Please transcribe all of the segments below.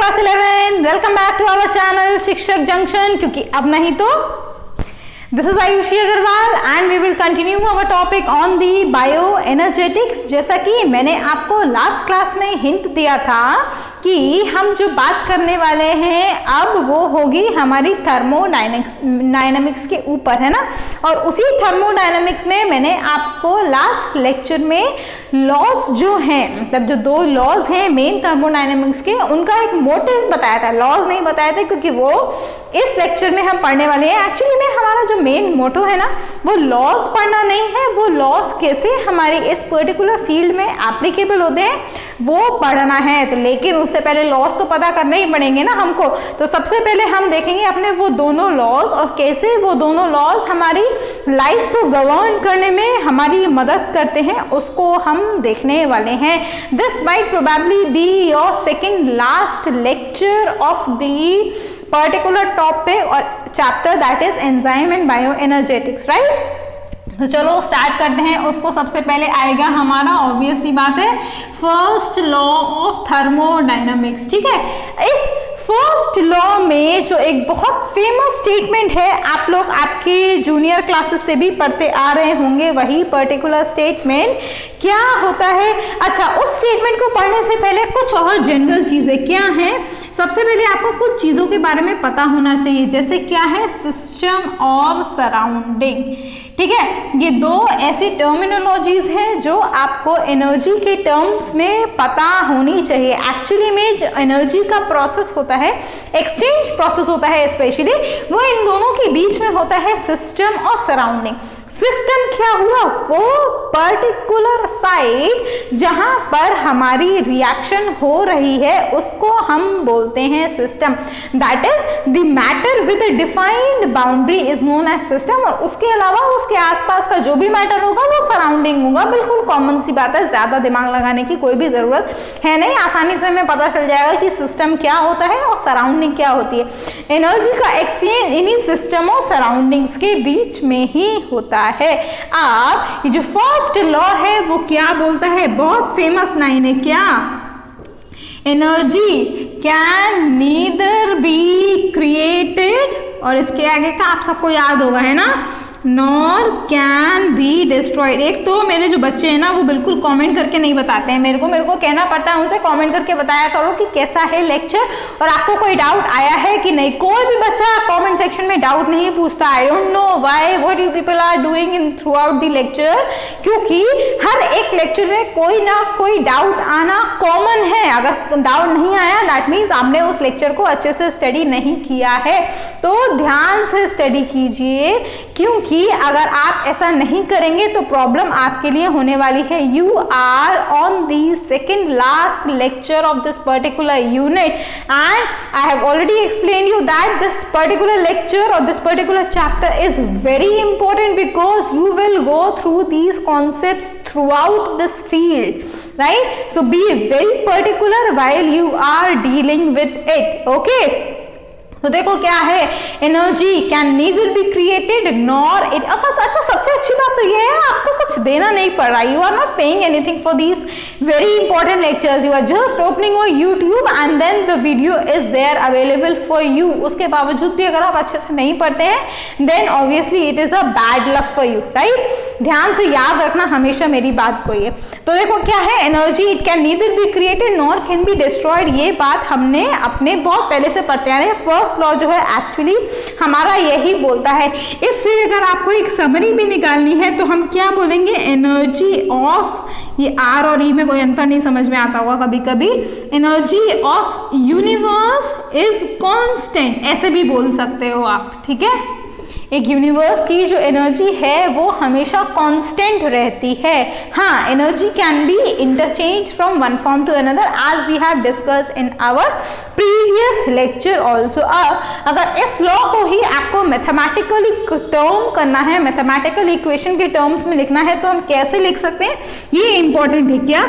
Class 11, welcome back to our channel Shikshak junction, क्योंकि अब नहीं तो this is Ayushi Agarwal and we will continue our topic on the bioenergetics. जैसा कि मैंने आपको लास्ट क्लास में हिंट दिया था कि हम जो बात करने वाले हैं अब वो होगी हमारी थर्मोडायनेमिक्स के ऊपर, है ना। और उसी थर्मोडायनेमिक्स में मैंने आपको लास्ट लेक्चर में लॉज जो हैं, मतलब जो दो लॉज हैं मेन थर्मोडायनेमिक्स के, उनका एक मोटिव बताया था, लॉज नहीं बताए थे, क्योंकि वो इस लेक्चर में हम पढ़ने वाले हैं। एक्चुअली में हमारा जो मेन मोटो है ना, वो लॉज पढ़ना नहीं है, वो लॉज कैसे हमारे इस पर्टिकुलर फील्ड में एप्लीकेबल होते हैं वो पढ़ना है। तो लेकिन उससे पहले लॉज तो पता करने ही पड़ेंगे ना हमको। तो सबसे पहले हम देखेंगे अपने वो दोनों लॉज और कैसे वो दोनों लॉज हमारी लाइफ को गवर्न करने में हमारी मदद करते हैं, उसको हम देखने वाले हैं। This might probably be your second last lecture of the particular topic और chapter that is enzyme and bioenergetics, right. तो चलो स्टार्ट करते हैं। उसको सबसे पहले आएगा हमारा ऑब्वियस सी बात है फर्स्ट लॉ ऑफ थर्मोडायनामिक्स, ठीक है। इस फर्स्ट लॉ में जो एक बहुत फेमस स्टेटमेंट है, आप लोग आपके जूनियर क्लासेस से भी पढ़ते आ रहे होंगे, वही पर्टिकुलर स्टेटमेंट क्या होता है। अच्छा, उस स्टेटमेंट को पढ़ने से पहले कुछ और जनरल चीजें क्या हैं, सबसे पहले आपको कुछ चीजों के बारे में पता होना चाहिए, जैसे क्या है सिस्टम और सराउंडिंग, ठीक है। ये दो ऐसी टर्मिनोलॉजीज हैं जो आपको एनर्जी के टर्म्स में पता होनी चाहिए। एक्चुअली में जो एनर्जी का प्रोसेस होता है, एक्सचेंज प्रोसेस होता है स्पेशली, वो इन दोनों के बीच में होता है सिस्टम और सराउंडिंग। सिस्टम क्या हुआ, वो पर्टिकुलर साइट जहां पर हमारी रिएक्शन हो रही है उसको हम बोलते हैं system. That is the matter with a defined boundary is known as system. और उसके अलावा उसके आसपास का जो भी मैटर होगा वो सराउंडिंग होगा। बिल्कुल कॉमन सी बात है, ज्यादा दिमाग लगाने की कोई भी जरूरत है नहीं, आसानी से हमें पता चल जाएगा कि सिस्टम क्या होता है और सराउंडिंग क्या होती है। एनर्जी का एक्सचेंज इन्हीं सिस्टम और सराउंडिंग्स के बीच में ही होता है। अब ये जो फर्स्ट लॉ है वो क्या बोलता है, बहुत फेमस लाइन है, क्या, energy can neither be created, और इसके आगे का आप सबको याद होगा, है ना, नॉर कैन बी डिस्ट्रॉयड। एक तो मेरे जो बच्चे हैं ना वो बिल्कुल कमेंट करके नहीं बताते हैं, मेरे को कहना पड़ता है उनसे, कमेंट करके बताया करो कि कैसा है लेक्चर और आपको कोई डाउट आया है कि नहीं। कोई भी बच्चा कमेंट सेक्शन में डाउट नहीं पूछता। I don't know why, what you people are doing in throughout the lecture, क्योंकि हर एक लेक्चर में कोई ना कोई डाउट आना कॉमन है। अगर डाउट नहीं आया दैट मीन्स आपने उस लेक्चर को अच्छे से स्टडी नहीं किया है। तो ध्यान से स्टडी कीजिए, क्योंकि अगर आप ऐसा नहीं करेंगे तो प्रॉब्लम आपके लिए होने वाली है। You are on the second last lecture of this particular unit and I have already explain you that this particular lecture और this particular chapter is very important because you will go through these concepts throughout this field, right. So be very particular while you are dealing with it, okay। तो देखो क्या है, energy can neither be created nor it. अच्छा, सबसे अच्छी बात तो ये है आपको कुछ देना नहीं पड़ रहा, you are not paying anything for these very important lectures, you are just opening your YouTube and then the video is there available for you. उसके बावजूद भी अगर आप अच्छे से नहीं पढ़ते हैं then obviously it is a bad luck for you, right. ध्यान से याद रखना हमेशा मेरी बात को ये। तो देखो क्या है, energy it can neither be created nor can be destroyed, ये बात हमने अपने बहुत पहले से पढ़ते आ रहे हैं। फर्स्ट लॉ जो है एक्चुअली हमारा यही बोलता है। इससे अगर आपको एक समरी भी निकालनी है तो हम क्या बोलेंगे, एनर्जी ऑफ, ये आर और ई में कोई अंतर नहीं समझ में आता होगा कभी कभी, energy of universe is constant, ऐसे भी बोल सकते हो आप, ठीक है। एक यूनिवर्स की जो एनर्जी है वो हमेशा कांस्टेंट रहती है। हाँ, energy can be interchange from one form to another as we have discussed in our previous lecture also. अगर इस लॉ को ही आपको मैथमेटिकली टर्म करना है, मैथमेटिकल इक्वेशन के टर्म्स में लिखना है, तो हम कैसे लिख सकते हैं, ये इंपॉर्टेंट है। क्या,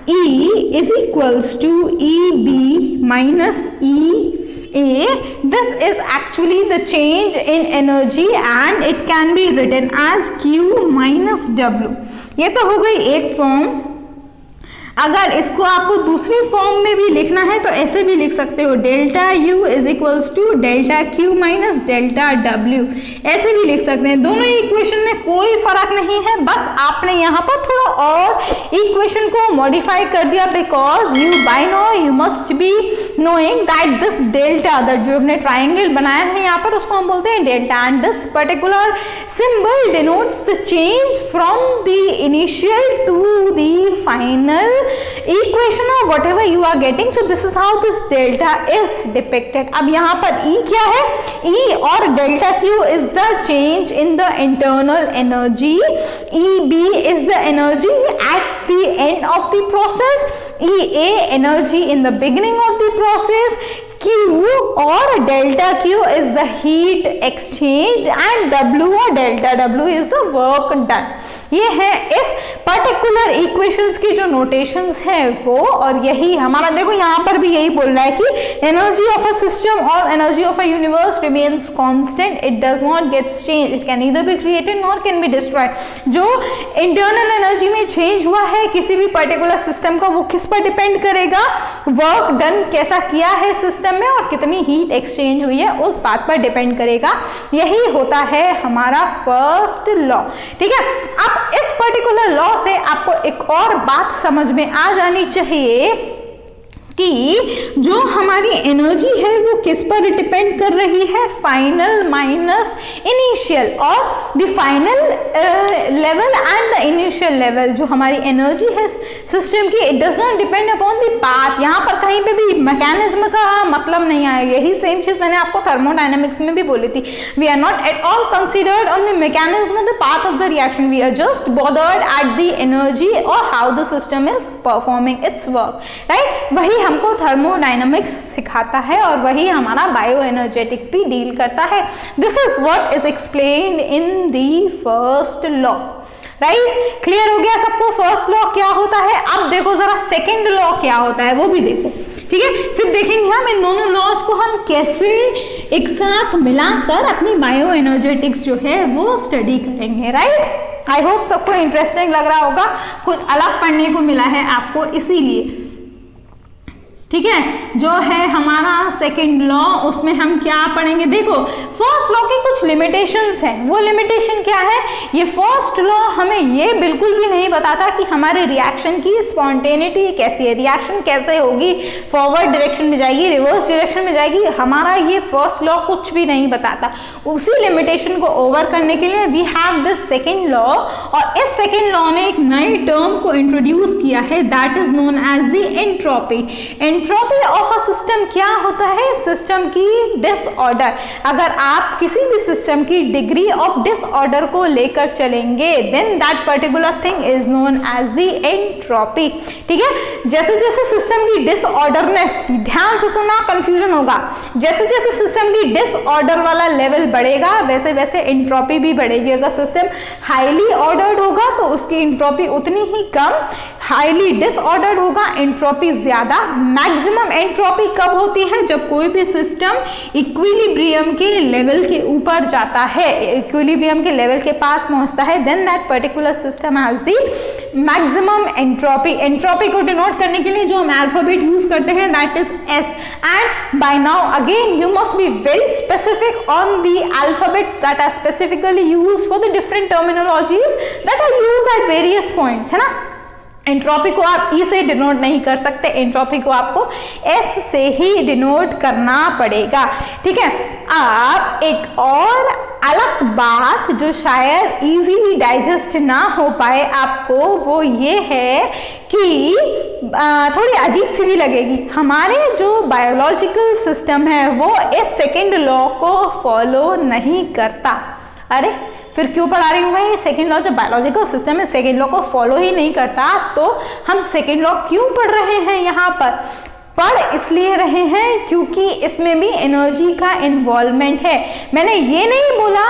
E is equals to EB minus EA. This is actually the change in energy and it can be written as Q minus W. ये तो हो गई एक फॉर्म। अगर इसको आपको दूसरी फॉर्म में भी लिखना है तो ऐसे भी लिख सकते हो, delta U is equals to delta Q minus delta W, ऐसे भी लिख सकते हैं। दोनों इक्वेशन में कोई फर्क नहीं है, बस आपने यहाँ पर थोड़ा और इक्वेशन को मॉडिफाई कर दिया, because you by know you must be knowing that this delta, जो हमने ट्राइंगल बनाया है यहाँ पर उसको हम बोलते हैं delta, and this particular symbol denotes the change from the initial to the final equation of whatever you are getting. So this is how this delta is depicted. अब यहाँ पर E क्या है? E और delta Q is the change in the internal energy. EB is the energy at the end of the process. EA energy in the beginning of the process. Q और delta Q is the heat exchanged and W और delta W is the work done. ये है इस particular equations की जो notations है वो, और यही हमारा देखो यहाँ पर भी यही बोल रहा है कि एनर्जी ऑफ अ सिस्टम और energy of a universe remains constant, it does not gets change, it can neither be created nor can be destroyed. जो इंटरनल एनर्जी में चेंज हुआ है किसी भी पर्टिकुलर सिस्टम का, वो किस पर डिपेंड करेगा? वर्क डन कैसा किया है सिस्टम में और कितनी हीट एक्सचेंज हुई है उस बात पर डिपेंड करेगा। यही होता है हमारा फर्स्ट लॉ, ठीक है। अब इस पर्टिकुलर लॉ से आपको एक और बात समझ में आ जानी चाहिए कि जो हमारी एनर्जी है वो किस पर डिपेंड कर रही है? फाइनल माइनस इनिशियल, और the final level and the initial level. जो हमारी एनर्जी है सिस्टम की, it does not depend upon the path. यहाँ पर कहीं पे भी मैकेनिज्म का मतलब नहीं आएगा। यही सेम चीज मैंने आपको थर्मोडायनेमिक्स में भी बोली थी। We are not at all considered on the mechanism the path of the reaction, we are just bothered at the energy और how the system is performing its work, right. वही हमको थर्मोडायनामिक्स सिखाता है और वही हमारा बायो एनर्जेटिक्स भी deal करता है। This is what is explained in the first law, right. Clear हो गया सबको फर्स्ट लॉ क्या होता है? अब देखो जरा सेकेंड लॉ क्या होता है वो भी देखो, ठीक है। फिर देखेंगे हम इन दोनों लॉज को हम कैसे एक साथ मिलाकर अपनी बायो एनर्जेटिक्स जो है वो स्टडी करेंगे, राइट। आई होप सबको इंटरेस्टिंग लग रहा होगा, कुछ अलग पढ़ने को मिला है आपको इसीलिए, ठीक है। जो है हमारा सेकंड लॉ, उसमें हम क्या पढ़ेंगे? देखो फर्स्ट लॉ की कुछ लिमिटेशंस हैं। वो लिमिटेशन क्या है? ये फर्स्ट लॉ हमें ये बिल्कुल भी नहीं बताता कि हमारे रिएक्शन की स्पॉन्टेनिटी कैसी है, रिएक्शन कैसे होगी, फॉरवर्ड डायरेक्शन में जाएगी, रिवर्स डायरेक्शन में जाएगी, हमारा ये फर्स्ट लॉ कुछ भी नहीं बताता। उसी लिमिटेशन को ओवर करने के लिए we have this second law, और इस सेकेंड लॉ ने एक नई टर्म को इंट्रोड्यूस किया है, that is known as the entropy. Entropy of a system क्या होता है? सिस्टम की डिसऑर्डर। अगर आप किसी भी सिस्टम की डिग्री ऑफ डिसऑर्डर को लेकर चलेंगे then that particular thing is known as the entropy, ठीक है। जैसे जैसे सिस्टम की डिसऑर्डरनेस, ध्यान से सुनना कंफ्यूजन होगा, जैसे जैसे सिस्टम की डिसऑर्डर वाला लेवल बढ़ेगा वैसे वैसे एंट्रोपी भी बढ़ेगी। अगर सिस्टम हाईली ऑर्डर्ड होगा तो उसकी एंट्रोपी उतनी ही कम, हाईली डिसऑर्डर्ड होगा एंट्रोपी ज्यादा। मैक्सिमम एंट्रोपी कब होती है? जब कोई भी सिस्टम इक्विलिब्रियम के लेवल के ऊपर जाता है, इक्विलिब्रियम के लेवल के पास पहुंचता है, then that particular system has the maximum entropy. Entropy को डिनोट करने के लिए जो हम अल्फाबेट यूज करते हैं that is S, and by now again you must be very specific on the alphabets that are specifically used for the different terminologies that are used at various points, है ना। Entropy को आप ई से denote नहीं कर सकते, entropy को आपको एस से ही डिनोट करना पड़ेगा, ठीक है। अब एक और अलग बात जो शायद इजीली डाइजेस्ट ना हो पाए आपको, वो ये है कि थोड़ी अजीब सी भी लगेगी। हमारे जो बायोलॉजिकल सिस्टम है वो इस सेकेंड लॉ को फॉलो नहीं करता। अरे फिर क्यों पढ़ा रही हूँ मैं ये सेकेंड लॉ? जब बायोलॉजिकल सिस्टम है सेकेंड लॉ को फॉलो ही नहीं करता तो हम सेकेंड लॉ क्यों पढ़ रहे हैं? यहाँ पर पढ़ इसलिए रहे हैं क्योंकि इसमें भी एनर्जी का इन्वॉल्वमेंट है। मैंने ये नहीं बोला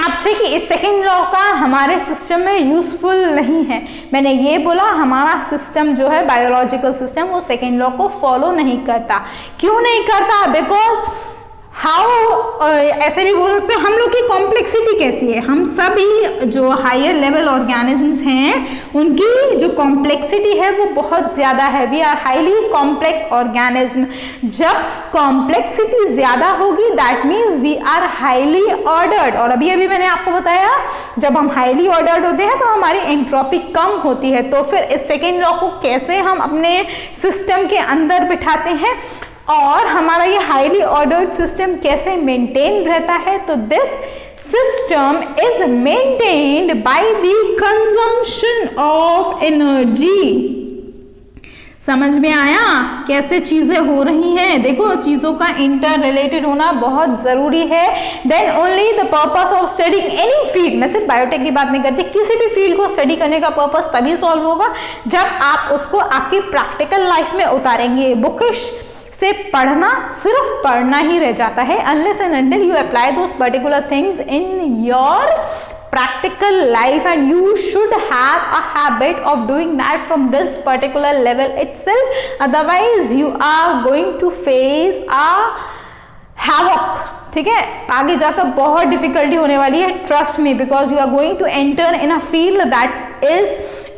आपसे कि इस सेकेंड लॉ का हमारे सिस्टम में यूजफुल नहीं है, मैंने ये बोला हमारा सिस्टम जो है बायोलॉजिकल सिस्टम वो सेकेंड लॉ को फॉलो नहीं करता। क्यों नहीं करता? बिकॉज ऐसे भी बोल सकते हैं हम लोग की कॉम्प्लेक्सिटी कैसी है। हम सभी जो हायर लेवल ऑर्गेनिजम्स हैं उनकी जो कॉम्प्लेक्सिटी है वो बहुत ज़्यादा है। We are highly complex organism. जब कॉम्प्लेक्सिटी ज़्यादा होगी that means we are highly ordered. और अभी अभी मैंने आपको बताया जब हम हाईली ऑर्डर्ड होते हैं तो हमारी एंट्रोपी कम होती है। तो फिर इस सेकेंड लॉ को कैसे हम अपने सिस्टम के अंदर बिठाते हैं और हमारा ये हाईली ऑर्डर्ड सिस्टम कैसे मेंटेन रहता है, तो this system is maintained by the consumption of energy. समझ में आया कैसे चीजें हो रही हैं। देखो चीजों का इंटर रिलेटेड होना बहुत जरूरी है। Then only the purpose of studying any field, मैं सिर्फ बायोटेक की बात नहीं करती, किसी भी फील्ड को स्टडी करने का पर्पस तभी सॉल्व होगा जब आप उसको आपकी प्रैक्टिकल लाइफ में उतारेंगे। बुकिश से पढ़ना सिर्फ पढ़ना ही रह जाता है unless and until you apply those particular things in your practical life, and you should have a habit of doing that from this particular level itself. Otherwise you are going to face a havoc. ठीक है, आगे जाकर बहुत difficulty होने वाली है, trust me, because you are going to enter in a field that is,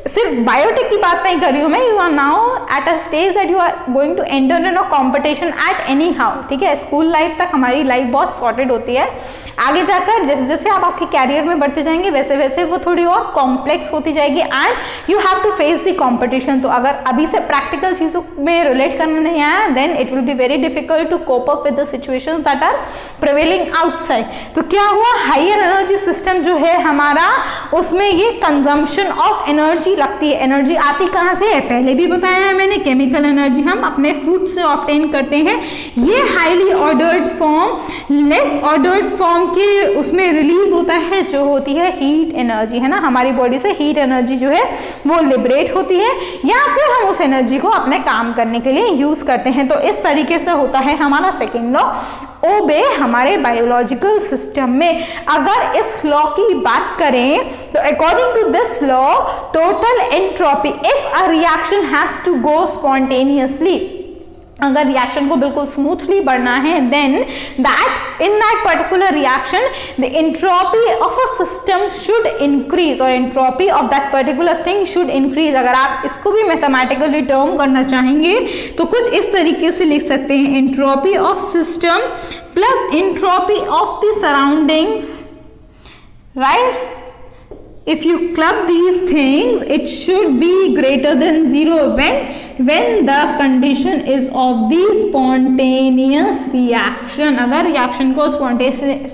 सिर्फ biotech की बात नहीं कर रही हूँ मैं, you are now at a stage that you are going to enter in a competition at anyhow. ठीक है, स्कूल लाइफ तक हमारी लाइफ बहुत सॉर्टेड होती है, आगे जाकर जैसे जैसे आप आपके कैरियर में बढ़ते जाएंगे वैसे वैसे वो थोड़ी और कॉम्प्लेक्स होती जाएगी and you have to face the competition. तो अगर अभी से प्रैक्टिकल चीज़ों में रिलेट करना नहीं आया then it will be very difficult to cope up with the situations that are prevailing outside. तो क्या हुआ, हायर एनर्जी सिस्टम जो है हमारा, उसमें ये कंजम्पशन ऑफ एनर्जी लगती है। एनर्जी आती कहाँ से है, पहले भी बताया है मैंने, केमिकल एनर्जी हम अपने फ्रूट से ऑब्टेन करते हैं। ये highly ordered form less ordered form के उसमें रिलीज होता है जो होती है हीट एनर्जी, है ना। हमारी बॉडी से हीट एनर्जी जो है वो लिबरेट होती है या फिर हम उस एनर्जी को अपने काम करने के लिए यूज करते हैं। तो इस तरीके से होता है हमारा सेकेंड लॉ ओबे हमारे बायोलॉजिकल सिस्टम में। अगर इस लॉ की बात करें तो according to this law total entropy, if a reaction has to go spontaneously, अगर रिएक्शन को बिल्कुल स्मूथली बढ़ना है then that in that particular reaction the entropy of a system should increase और entropy of that particular thing should increase. अगर आप इसको भी मैथमेटिकली टर्म करना चाहेंगे तो कुछ इस तरीके से लिख सकते हैं, entropy of system plus entropy of the surroundings, right. If you club these things, it should be greater than 0 when the condition is of the spontaneous reaction. अगर reaction को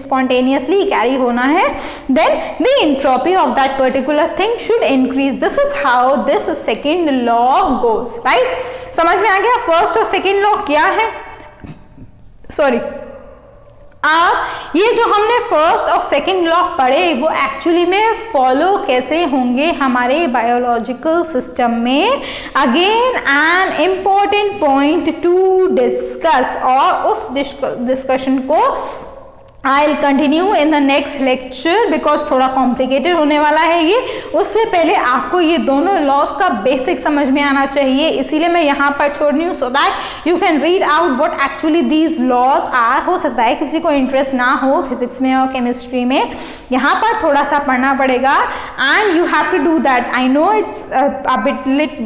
spontaneously carry होना है, then the entropy of that particular thing should increase. This is how this second law goes, right? समझ में आ गया first और second law क्या है? सॉरी, अब ये जो हमने फर्स्ट और सेकंड लॉ पढ़े वो एक्चुअली में फॉलो कैसे होंगे हमारे बायोलॉजिकल सिस्टम में, again an important point two discuss, और उस डिस्कशन को I will continue in the next lecture because थोड़ा कॉम्प्लिकेटेड होने वाला है ये। उससे पहले आपको ये दोनों लॉज का बेसिक समझ में आना चाहिए, इसीलिए मैं यहाँ पर छोड़ रही हूँ so that you can read out what actually these laws are. हो सकता है किसी को इंटरेस्ट ना हो फिजिक्स में और केमिस्ट्री में, यहाँ पर थोड़ा सा पढ़ना पड़ेगा and you have to do that. I know it's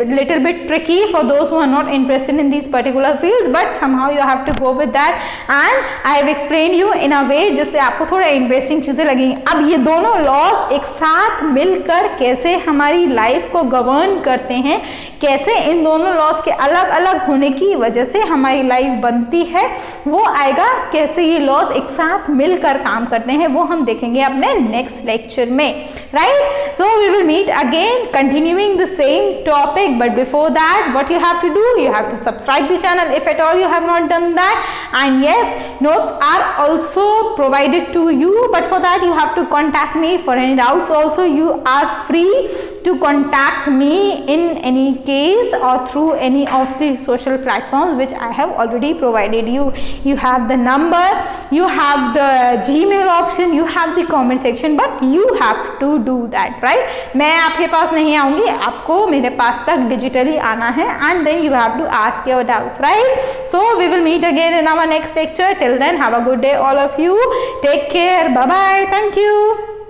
little bit tricky for those who are not interested in these particular fields, but somehow you have to go with that and I have explain you in a way जिससे आपको थोड़ा interesting चीजें लगेंगी। अब ये दोनों laws एक साथ मिलकर कैसे हमारी लाइफ को गवर्न करते हैं, कैसे इन दोनों लॉज के अलग अलग होने की वजह से हमारी लाइफ बनती है, वो आएगा, कैसे ये लॉज एक साथ मिलकर काम करते हैं वो हम देखेंगे अपने नेक्स्ट लेक्चर में, right. So we will meet again continuing the same topic, but before that what you have to do, you have to subscribe the channel if at all you have not done that, and yes, notes are also provided to you, but for that you have to contact me for any doubts. Also you are free to contact me in any case or through any of the social platforms which I have already provided you. You have the number, you have the Gmail option, you have the comment section, but you have to do that, right? मैं आपके पास नहीं आऊँगी, आपको मेरे पास तक digitally आना है, and then you have to ask your doubts, right? So we will meet again in our next lecture. Till then, have a good day all of you. Take care. Bye bye. Thank you.